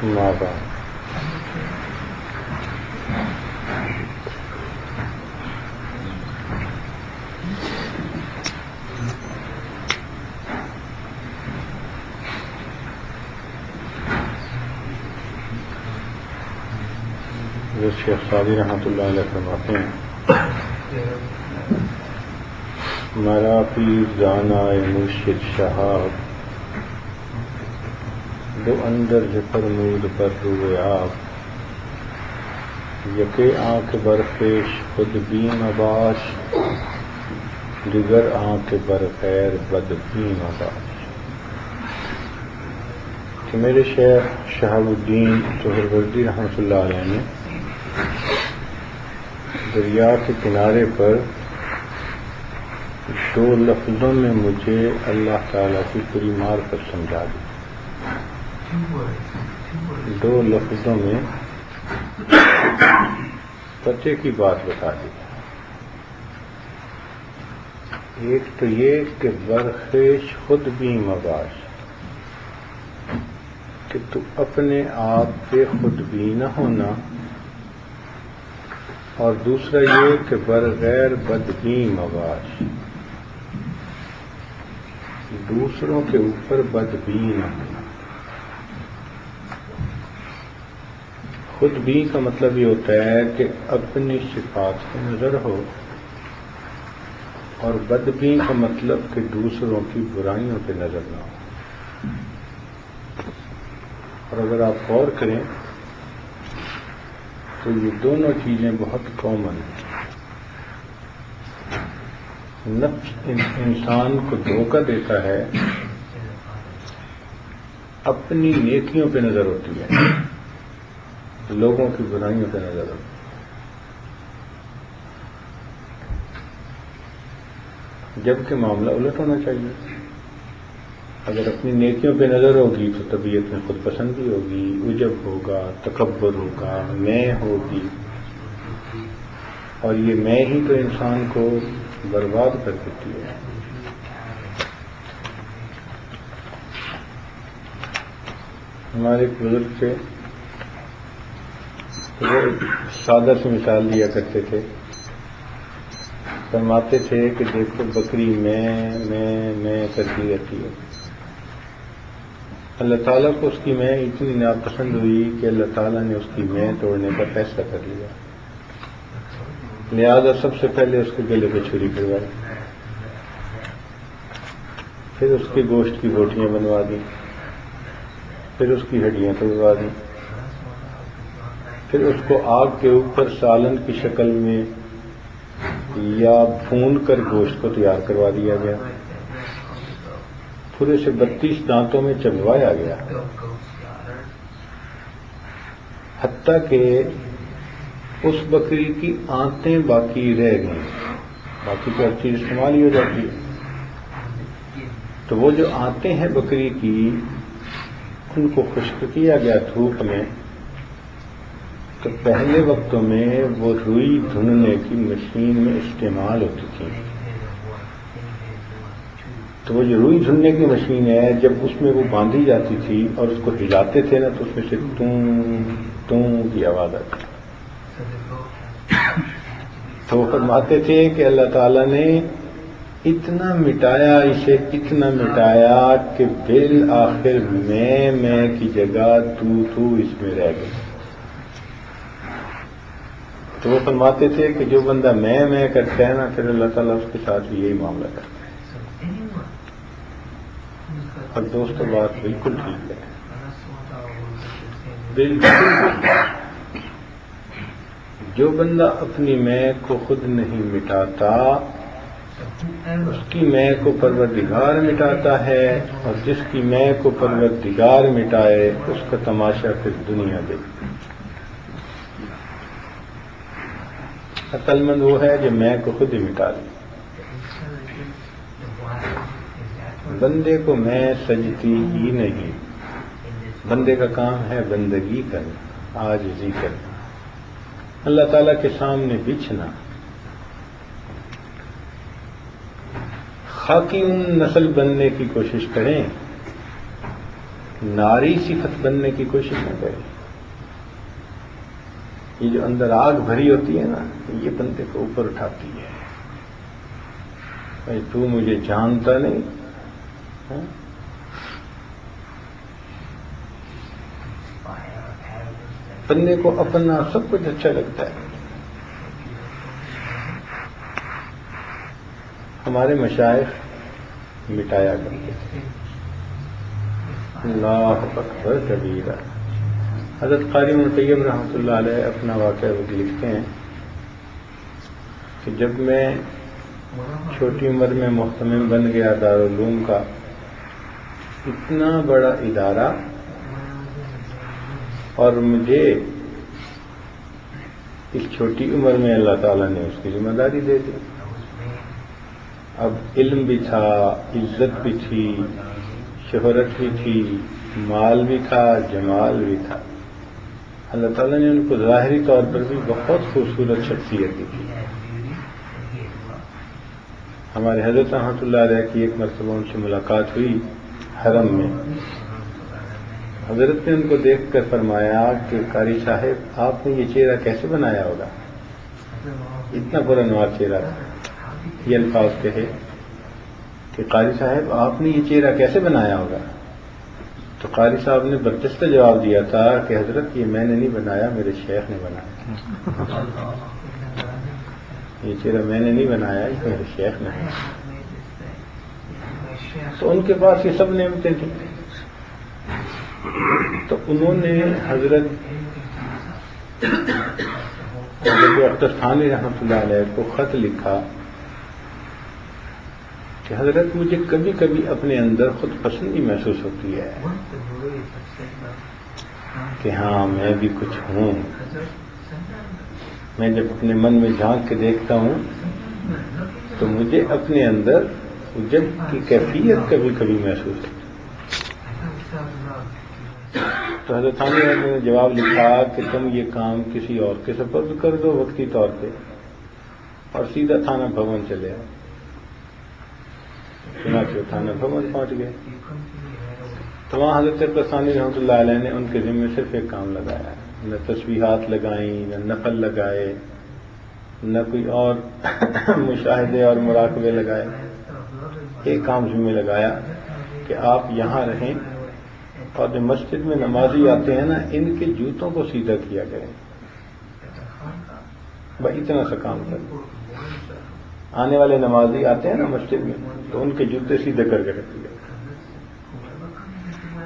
ما بعد شیخ سعدی رحمۃ اللہ علیہ فرماتے ہیں مرا پیر جانائے مرشد شہاب دو اندر فرمود پر روئے آپ یکے آنکھ برخیش خود بیم اباش دیگر آنکھ برخیر بد بیم اباش کہ میرے شیخ شہاب الدین سہروردی رحمۃ اللہ علیہ نے دریا کے کنارے پر دو لفظوں میں مجھے اللہ تعالیٰ کی پوری معرفت سمجھا دی. دو لفظوں میں پتے کی بات بتا دی. ایک تو یہ کہ برخیش خود بھی مباش کہ تو اپنے آپ پہ خود بھی نہ ہونا، اور دوسرا یہ کہ برغیر بدبین مباش دوسروں کے اوپر بدبین نہ ہونا. خود بھی کا مطلب یہ ہوتا ہے کہ اپنی صفات پہ نظر ہو، اور بدبین کا مطلب کہ دوسروں کی برائیوں پہ نظر نہ ہو. اور اگر آپ غور کریں تو یہ دونوں چیزیں بہت کامن ہیں. نفس انسان کو دھوکہ دیتا ہے، اپنی نیکیوں پہ نظر ہوتی ہے، لوگوں کی برائیوں پہ نظر ہوتی ہے. جبکہ معاملہ الٹ ہونا چاہیے. اگر اپنی نیکیوں پہ نظر ہوگی تو طبیعت میں خود پسندی ہوگی، عجب ہوگا، تکبر ہوگا، میں ہوگی، اور یہ میں ہی تو انسان کو برباد کر دیتی ہے. ہمارے ایک بزرگ تھے، وہ سادہ سی مثال دیا کرتے تھے. فرماتے تھے کہ دیکھو بکری میں کرتی رہتی ہے. اللہ تعالیٰ کو اس کی میں اتنی ناپسند ہوئی کہ اللہ تعالیٰ نے اس کی میں توڑنے کا فیصلہ کر لیا. لہذا سب سے پہلے اس کے گلے پہ چھری پھروائی، پھر اس کے گوشت کی بوٹیاں بنوا دی، پھر اس کی ہڈیاں توڑوا دی، پھر اس کو آگ کے اوپر سالن کی شکل میں یا بھون کر گوشت کو تیار کروا دیا گیا، پورے سے 32 دانتوں میں چبوایا گیا، حتیٰ کہ اس بکری کی آنتیں باقی رہ گئیں. باقی تو ہر چیز استعمال ہی ہو جاتی ہے. تو وہ جو آنتیں ہیں بکری کی، ان کو خشک کیا گیا دھوپ میں. تو پہلے وقتوں میں وہ روئی دھننے کی مشین میں استعمال ہوتی تھی. تو وہ جو روئی دھننے کی مشین ہے، جب اس میں وہ باندھی جاتی تھی اور اس کو ہلاتے تھے نا، تو اس میں سے توں توں کی آواز آتی. تو وہ فرماتے تھے کہ اللہ تعالیٰ نے اتنا مٹایا، اسے اتنا مٹایا کہ بالآخر میں کی جگہ تو اس میں رہ گئی. تو وہ فرماتے تھے کہ جو بندہ میں کرتا ہے نا، پھر اللہ تعالیٰ اس کے ساتھ بھی یہی معاملہ کرتا ہے. اور دوستو بات بالکل ٹھیک ہے، بالکل. جو بندہ اپنی میں کو خود نہیں مٹاتا، اس کی میں کو پروردگار مٹاتا ہے، اور جس کی میں کو پروردگار مٹائے اس کا تماشا پھر دنیا دیکھتی. عقل مند وہ ہے جو میں کو خود ہی مٹا لے. بندے کو میں سجتی ہی نہیں. بندے کا کام ہے بندگی کرنا، عاجزی کرنا، اللہ تعالیٰ کے سامنے بچھنا. خاکی نسل بننے کی کوشش کریں، ناری صفت بننے کی کوشش نہ کرے. یہ جو اندر آگ بھری ہوتی ہے نا، یہ بندے کو اوپر اٹھاتی ہے. بھائی تو مجھے جانتا نہیں. بندے کو اپنا سب کچھ اچھا لگتا ہے. ہمارے مشائخ مٹایا کرتے تھے. اللہ اکبر کبیرہ. حضرت قاری طیب رحمۃ اللہ علیہ اپنا واقعہ لکھتے ہیں کہ جب میں چھوٹی عمر میں محتمم بن گیا دارالعلوم کا، اتنا بڑا ادارہ، اور مجھے اس چھوٹی عمر میں اللہ تعالیٰ نے اس کی ذمہ داری دے دی. اب علم بھی تھا، عزت بھی تھی، شہرت بھی تھی، مال بھی تھا، جمال بھی تھا. اللہ تعالیٰ نے ان کو ظاہری طور پر بھی بہت خوبصورت شخصیت دی تھی. ہمارے حضرت رحمۃ اللہ علیہ کی ایک مرتبہ ان سے ملاقات ہوئی حرم میں. حضرت نے ان کو دیکھ کر فرمایا کہ قاری صاحب آپ نے یہ چہرہ کیسے بنایا ہوگا؟ اتنا پرانوار چہرہ تھا. یہ الفاظ کہے کہ قاری صاحب آپ نے یہ چہرہ کیسے بنایا ہوگا؟ تو قاری صاحب نے برجستہ جواب دیا تھا کہ حضرت یہ میں نے نہیں بنایا، میرے شیخ نے بنایا. یہ چہرہ میں نے نہیں بنایا، یہ میرے شیخ نے بنایا. تو ان کے پاس یہ سب نعمتیں تھیں. تو انہوں نے حضرت اختر ثانی رحمۃ اللہ علیہ کو خط لکھا کہ حضرت مجھے کبھی کبھی اپنے اندر خود پسندی محسوس ہوتی ہے کہ ہاں میں بھی کچھ ہوں. میں جب اپنے من میں جھانک کے دیکھتا ہوں تو مجھے اپنے اندر عجب کی کیفیت کبھی کبھی محسوس ہوتی ہے. تو حضرت ثانی نے جواب لکھا کہ تم یہ کام کسی اور کے سپرد کر دو وقتی طور پہ، اور سیدھا تھانہ بھون چلے آؤ. چنانچہ تھانہ بھون پہنچ گئے. تو وہاں حضرت ثانی رحمۃ اللہ علیہ نے ان کے ذمے صرف ایک کام لگایا. نہ تسبیحات لگائیں، نہ نفل لگائے، نہ کوئی اور مشاہدے اور مراقبے لگائے. ایک کام ذمہ لگایا کہ آپ یہاں رہیں، اور جو مسجد میں نمازی آتے ہیں نا، ان کے جوتوں کو سیدھا کیا کریں. بھائی اتنا سا کام کریں. آنے والے نمازی آتے ہیں نا مسجد میں، تو ان کے جوتے سیدھے کر کے رکھ دیا.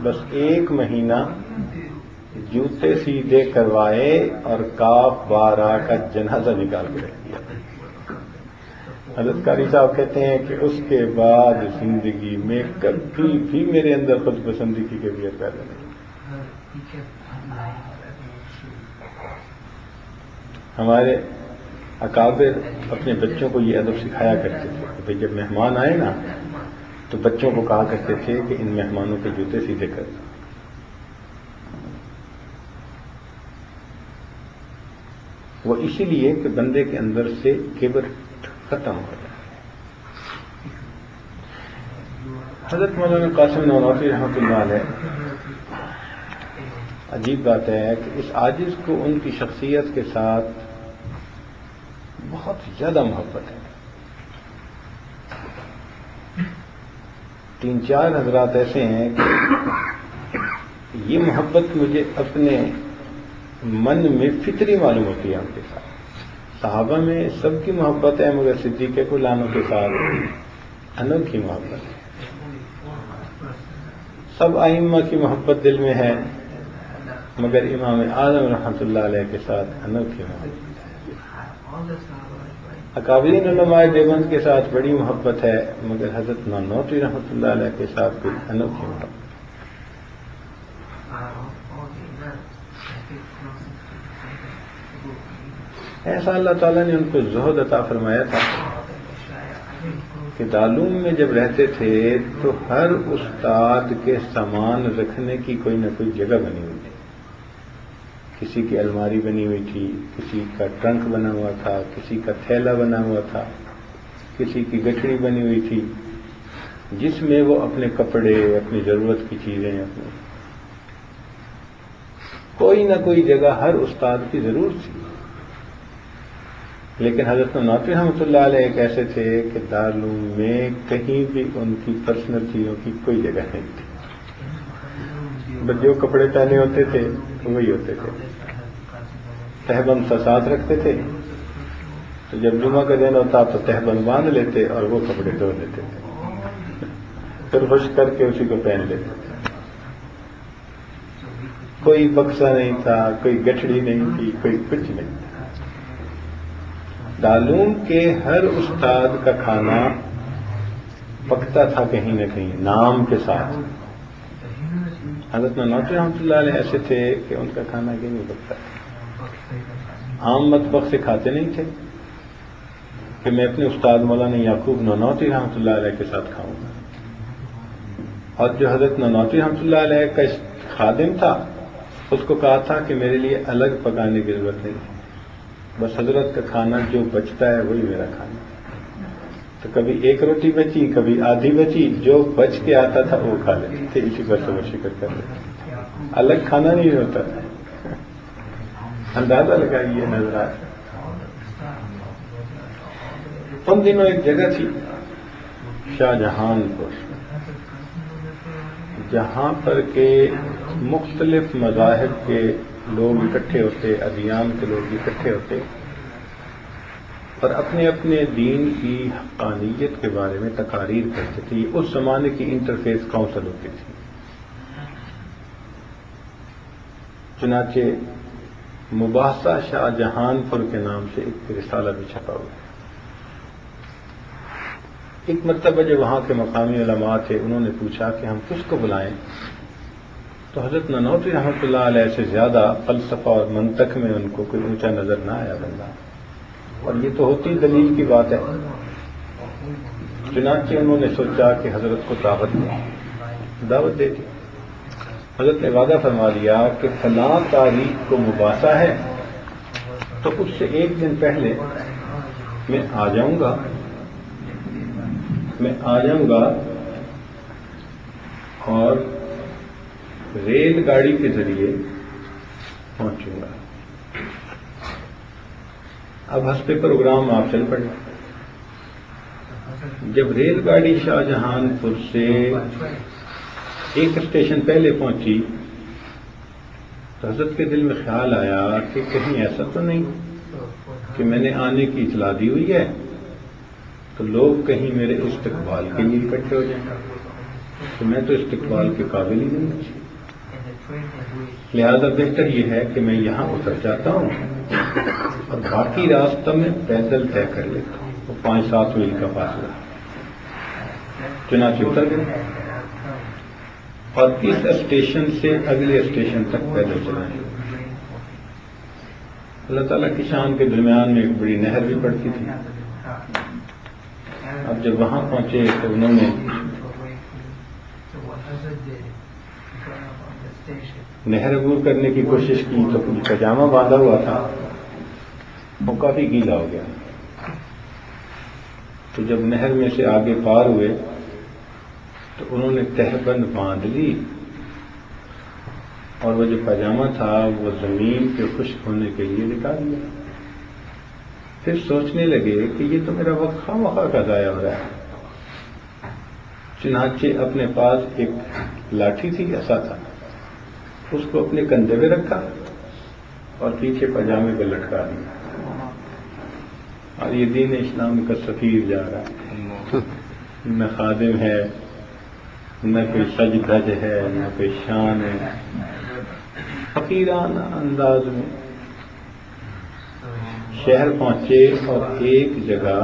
بس 1 مہینہ جوتے سیدھے کروائے اور کاف بارہ کا جنازہ نکال کے رکھ دیا. حضرت قاری صاحب کہتے ہیں کہ اس کے بعد زندگی میں کبھی بھی میرے اندر خود پسندی کی کیفیت پیدا نہیں. ہمارے اکابر اپنے بچوں کو یہ ادب سکھایا کرتے تھے کہ بھئی جب مہمان آئے نا تو بچوں کو کہا کرتے تھے کہ ان مہمانوں کے جوتے سیدھے کر دو. وہ اسی لیے کہ بندے کے اندر سے کبر ختم ہو جائے. حضرت مولانا قاسم نانوتوی رحمۃ اللہ علیہ، عجیب بات ہے کہ اس عاجز کو ان کی شخصیت کے ساتھ بہت زیادہ محبت ہے. 3-4 حضرات ایسے ہیں کہ یہ محبت مجھے اپنے من میں فطری معلوم ہوتی ہے ان کے ساتھ. صحابہ میں سب کی محبت ہے، مگر صدیق کلانوں کے ساتھ انوکھی محبت ہے. سب ائمہ کی محبت دل میں ہے، مگر امام اعظم رحمۃ اللہ علیہ کے ساتھ انوکھی محبت ہے. اکابرین علماء دیوبند کے ساتھ بڑی محبت ہے، مگر حضرت نانوتوی رحمۃ اللہ علیہ کے ساتھ کوئی انوکھی محبت. ایسا اللہ تعالیٰ نے ان کو زہد عطا فرمایا تھا کہ دارالعلوم میں جب رہتے تھے تو ہر استاد کے سامان رکھنے کی کوئی نہ کوئی جگہ بنی ہوئی تھی. کسی کی الماری بنی ہوئی تھی، کسی کا ٹرنک بنا ہوا تھا، کسی کا تھیلا بنا ہوا تھا، کسی کی گٹھڑی بنی ہوئی تھی، جس میں وہ اپنے کپڑے، اپنی ضرورت کی چیزیں، اپنے کوئی نہ کوئی جگہ ہر استاد کی ضرور تھی، لیکن حضرت نانوتوی رحمۃ اللہ علیہ ایک ایسے تھے کہ دارالعلوم میں کہیں بھی ان کی پرسنل چیزوں کی کوئی جگہ نہیں تھی، بس جو کپڑے پہنے ہوتے تھے وہی ہوتے تھے، تہبند سا ساتھ رکھتے تھے، تو جب جمعہ کا دن ہوتا تو تہبند باندھ لیتے اور وہ کپڑے دھو لیتے تھے، پھر خشک کر کے اسی کو پہن لیتے تھے۔ کوئی بکسا نہیں تھا، کوئی گٹھڑی نہیں تھی، کوئی کچھ نہیں تھا۔ دارالعلوم کے ہر استاد کا کھانا پکتا تھا کہیں نہ کہیں نام کے ساتھ۔ حضرت نانوتوی رحمۃ اللہ علیہ ایسے تھے کہ ان کا کھانا کہیں نہیں پکتا تھا، عام مطبخ سے کھاتے نہیں تھے کہ میں اپنے استاد مولانا یعقوب نانوتوی رحمۃ اللہ علیہ کے ساتھ کھاؤں گا، اور جو حضرت نانوتوی رحمۃ اللہ علیہ کا خادم تھا اس کو کہا تھا کہ میرے لیے الگ پکانے کی ضرورت نہیں، بس حضرت کا کھانا جو بچتا ہے وہی میرا کھانا، تو کبھی ایک روٹی بچی، کبھی آدھی بچی، جو بچ کے آتا تھا وہ کھا لیتے تھے، اسی پر صبر شکر کر لیتے تھے، الگ کھانا نہیں ہوتا تھا۔ اندازہ لگائیے نظرات۔ ان دنوں ایک جگہ تھی شاہجہان پور، جہاں پر کے مختلف مذاہب کے لوگ اکٹھے ہوتے، ادیان کے لوگ اکٹھے ہوتے اور اپنے اپنے دین کی حقانیت کے بارے میں تقاریر کرتے تھے۔ اس زمانے کی انٹرفیس کونسل ہوتی تھی، چنانچہ مباحثہ شاہجہان پور کے نام سے ایک رسالہ بھی چھپا ہوا ہے۔ ایک مرتبہ جو وہاں کے مقامی علماء تھے انہوں نے پوچھا کہ ہم کس کو بلائیں، تو حضرت نانوتوی رحمۃ اللہ علیہ سے زیادہ فلسفہ اور منطق میں ان کو کوئی اونچا نظر نہ آیا بندہ، اور یہ تو ہوتی دلیل کی بات ہے۔ چنانچہ انہوں نے سوچا کہ حضرت کو دعوت دے دی۔ حضرت نے وعدہ فرما لیا کہ فلاں تاریخ کو مباحثہ ہے تو اس سے ایک دن پہلے میں آ جاؤں گا اور ریل گاڑی کے ذریعے پہنچوں گا۔ اب حسب پروگرام آپ چل پڑے۔ جب ریل گاڑی شاہجہان پور سے ایک اسٹیشن پہلے پہنچی تو حضرت کے دل میں خیال آیا کہ کہیں ایسا تو نہیں کہ میں نے آنے کی اطلاع دی ہوئی ہے تو لوگ کہیں میرے استقبال کے لیے اکٹھے ہو جائیں، تو میں تو استقبال کے قابل ہی نہیں، لہذا بہتر یہ ہے کہ میں یہاں اتر جاتا ہوں اور باقی راستہ میں پیدل طے کر لیتا ہوں، وہ 5-7 میل کا فاصلہ۔ چنانچہ اتر گئے اور اس اسٹیشن سے اگلے اسٹیشن تک پیدل چلائیں۔ اللہ تعالیٰ کی شان کے درمیان میں ایک بڑی نہر بھی پڑتی تھی۔ اب جب وہاں پہنچے تو انہوں نے نہر عبور کرنے کی کوشش کی تو کچھ پاجامہ باندھا ہوا تھا، وہ کافی گیلا ہو گیا، تو جب نہر میں سے آگے پار ہوئے تو انہوں نے تہبند باندھ لی اور وہ جو پاجامہ تھا وہ زمین کے خشک ہونے کے لیے نکال لیا۔ پھر سوچنے لگے کہ یہ تو میرا وقت خواہ کا ضائع ہو رہا ہے۔ چنانچہ اپنے پاس ایک لاٹھی تھی، ایسا تھا، اس کو اپنے کندھے پہ رکھا اور پیچھے پاجامے پہ لٹکا دیا، اور یہ دین اسلام کا سفیر جا رہا ہے، نہ خادم ہے، نہ کوئی سج دھج ہے، نہ کوئی شان ہے، فقیرانہ انداز میں شہر پہنچے اور ایک جگہ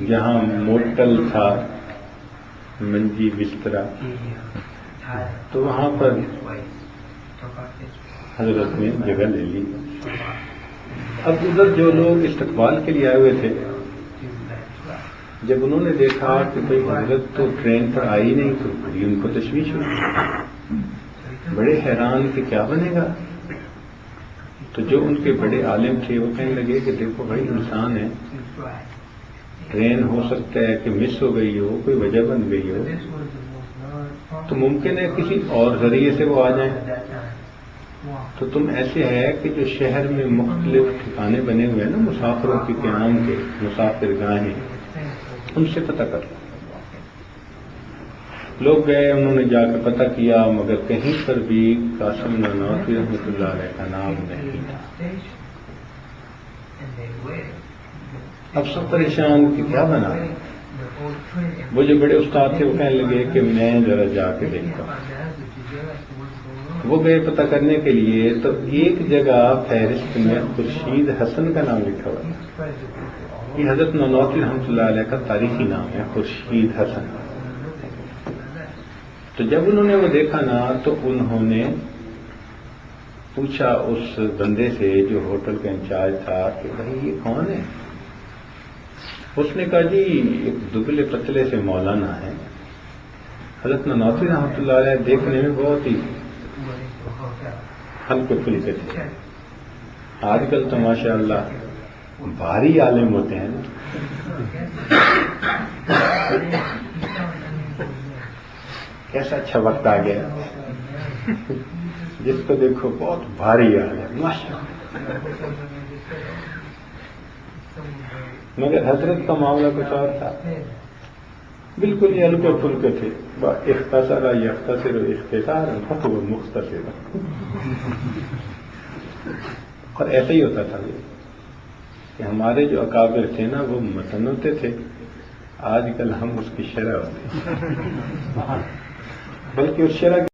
جہاں موٹل تھا، منجی بسترا، تو وہاں پر حضرت نے جگہ لے لی۔ اب ادھر جو لوگ استقبال کے لیے آئے ہوئے تھے، جب انہوں نے دیکھا کہ بھئی حضرت تو ٹرین پر آئی نہیں تو بڑی ان کو تشویش ہوئی، بڑے حیران کہ کیا بنے گا۔ تو جو ان کے بڑے عالم تھے وہ کہنے لگے کہ دیکھو بھائی انسان ہے، ٹرین ہو سکتا ہے کہ مس ہو گئی ہو، کوئی وجہ بن گئی ہو، تو ممکن ہے کسی اور ذریعے سے وہ آ جائیں. تو تم ایسے ہے کہ جو شہر میں مختلف ٹھکانے بنے ہوئے ہیں نا مسافروں کے قیام کے، مسافر گاہیں، ان سے پتہ کر لو. لوگ گئے، انہوں نے جا کے پتہ کیا، مگر کہیں پر بھی قاسم نانوتوی رحمۃ اللہ علیہ کا نام نہیں تھا. اب سب پریشان کہ کیا بنا. وہ جو بڑے استاد تھے وہ کہنے لگے کہ میں ذرا جا کے دیکھتا ہوں. وہ گئے پتہ کرنے کے لیے، تو ایک جگہ فہرست میں خورشید حسن کا نام لکھا ہوا تھا. یہ حضرت نانوتوی رحمۃ اللہ علیہ کا تاریخی نام ہے، خورشید حسن. تو جب انہوں نے وہ دیکھا نا تو انہوں نے پوچھا اس بندے سے جو ہوٹل کا انچارج تھا کہ بھائی یہ کون ہے؟ اس نے کہا جی ایک دبلے پتلے سے مولانا ہے. حضرت نانوتوی رحمۃ اللہ علیہ دیکھنے میں بہت ہی ہلکے پھلکے تھے. آج کل تو ماشاء اللہ بھاری عالم ہوتے ہیں. کیسا اچھا وقت آ گیا، جس کو دیکھو بہت بھاری عالم ماشاء اللہ. مگر حضرت کا معاملہ کچھ اور تھا، بالکل ہی ہلکے پھلکے تھے. اختصر یختصر اختصار وہ مختصر. اور ایسا ہی ہوتا تھا کہ ہمارے جو اکابر تھے نا وہ متنوتے تھے. آج کل ہم اس کی شرح ہوتے ہیں، بلکہ اس شرح